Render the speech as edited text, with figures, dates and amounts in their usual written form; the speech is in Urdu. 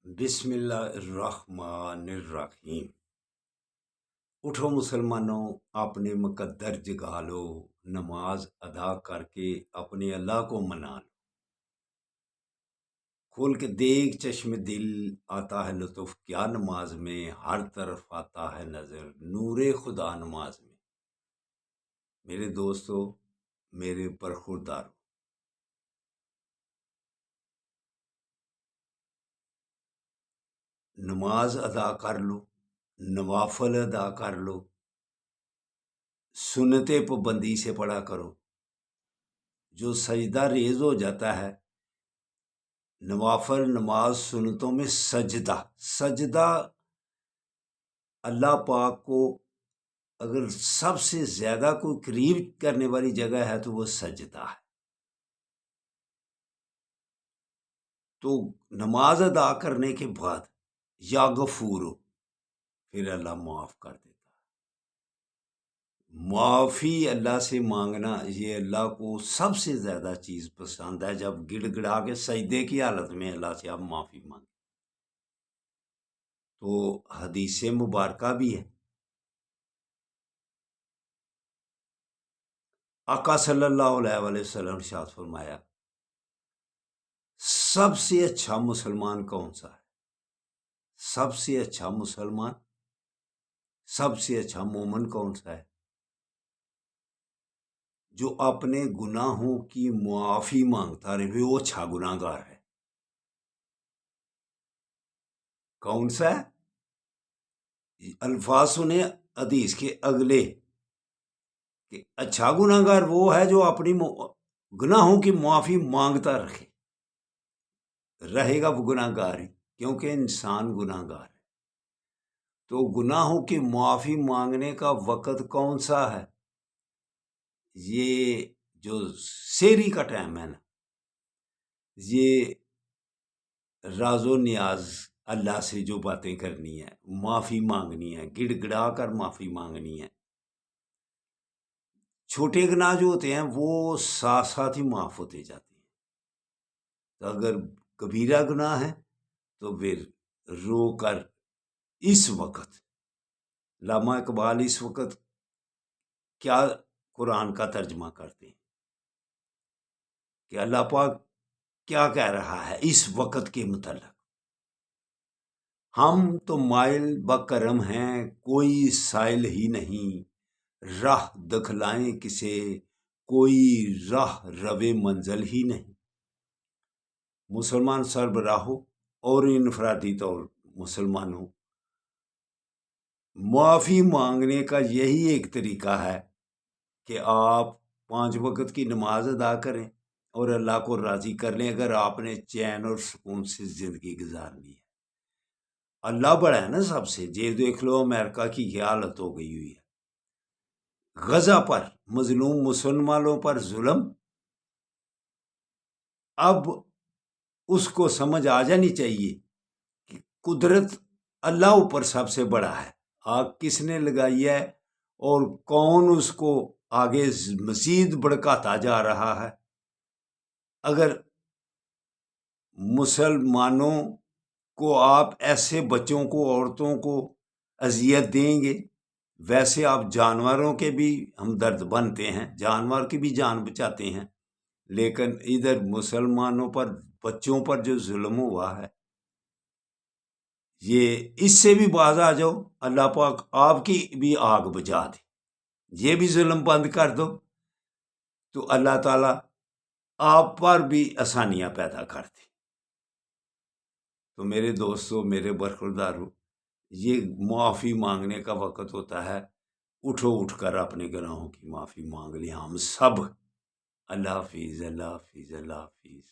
بسم اللہ الرحمن الرحیم۔ اٹھو مسلمانوں، اپنے مقدر جگا لو، نماز ادا کر کے اپنے اللہ کو منا لو۔ کھول کے دیکھ چشم دل، آتا ہے لطف کیا نماز میں، ہر طرف آتا ہے نظر نور خدا نماز میں۔ میرے دوستو، میرے برخوردارو، نماز ادا کر لو، نوافل ادا کر لو، سنتے پابندی سے پڑھا کرو۔ جو سجدہ ریز ہو جاتا ہے، نوافل نماز سنتوں میں سجدہ اللہ پاک کو اگر سب سے زیادہ کوئی قریب کرنے والی جگہ ہے تو وہ سجدہ ہے۔ تو نماز ادا کرنے کے بعد یا غفور ہو، پھر اللہ معاف کر دیتا ہے۔ معافی اللہ سے مانگنا، یہ اللہ کو سب سے زیادہ چیز پسند ہے۔ جب گڑ گڑا کے سجدے کی حالت میں اللہ سے آپ معافی مانگیں تو حدیث مبارکہ بھی ہے۔ آقا صلی اللہ علیہ وسلم ارشاد فرمایا، سب سے اچھا مسلمان کون سا ہے؟ سب سے اچھا مسلمان، سب سے اچھا مومن کون سا ہے؟ جو اپنے گناہوں کی معافی مانگتا رہے، وہ اچھا گناہ گار ہے۔ کون سا ہے؟ الفاظ سنیں حدیث کے اگلے کہ اچھا گناہ گار وہ ہے جو اپنی گناہوں کی معافی مانگتا رہے گا، وہ گناہ گار ہے، کیونکہ انسان گناہ گار ہے۔ تو گناہوں کی معافی مانگنے کا وقت کون سا ہے؟ یہ جو سحری کا ٹائم ہے نا، یہ راز و نیاز اللہ سے جو باتیں کرنی ہے، معافی مانگنی ہے، گڑ گڑا کر معافی مانگنی ہے۔ چھوٹے گناہ جو ہوتے ہیں وہ ساتھ ساتھ ہی معاف ہوتے جاتے ہیں۔ تو اگر کبیرہ گناہ ہے تو پھر رو کر اس وقت، علامہ اقبال اس وقت کیا قرآن کا ترجمہ کرتے ہیں کہ اللہ پاک کیا کہہ رہا ہے اس وقت کے متعلق؟ ہم تو مائل بکرم ہیں، کوئی سائل ہی نہیں، راہ دکھلائیں کسے، کوئی راہ روے منزل ہی نہیں۔ مسلمان سربراہوں اور انفرادی طور مسلمانوں، معافی مانگنے کا یہی ایک طریقہ ہے کہ آپ 5 وقت کی نماز ادا کریں اور اللہ کو راضی کر لیں، اگر آپ نے چین اور سکون سے زندگی گزارنی ہے۔ اللہ بڑا ہے نا سب سے۔ یہ دیکھ لو امریکہ کی کیا حالت ہو گئی ہوئی ہے، غزہ پر مظلوم مسلمانوں پر ظلم۔ اب اس کو سمجھ آ جانی چاہیے کہ قدرت اللہ اوپر سب سے بڑا ہے، آگ کس نے لگائی ہے اور کون اس کو آگے مزید بڑھکاتا جا رہا ہے۔ اگر مسلمانوں کو آپ ایسے بچوں کو، عورتوں کو اذیت دیں گے، ویسے آپ جانوروں کے بھی ہمدرد بنتے ہیں، جانور کی بھی جان بچاتے ہیں، لیکن ادھر مسلمانوں پر، بچوں پر جو ظلم ہوا ہے، یہ اس سے بھی باز آ جاؤ، اللہ پاک آپ کی بھی آگ بجھا دے، یہ بھی ظلم بند کر دو تو اللہ تعالیٰ آپ پر بھی آسانیاں پیدا کر دے۔ تو میرے دوستو، میرے برخوردارو، یہ معافی مانگنے کا وقت ہوتا ہے۔ اٹھو، اٹھ کر اپنے گناہوں کی معافی مانگ لیں ہم سب۔ اللہ حافظ، اللہ حافظ، اللہ حافظ۔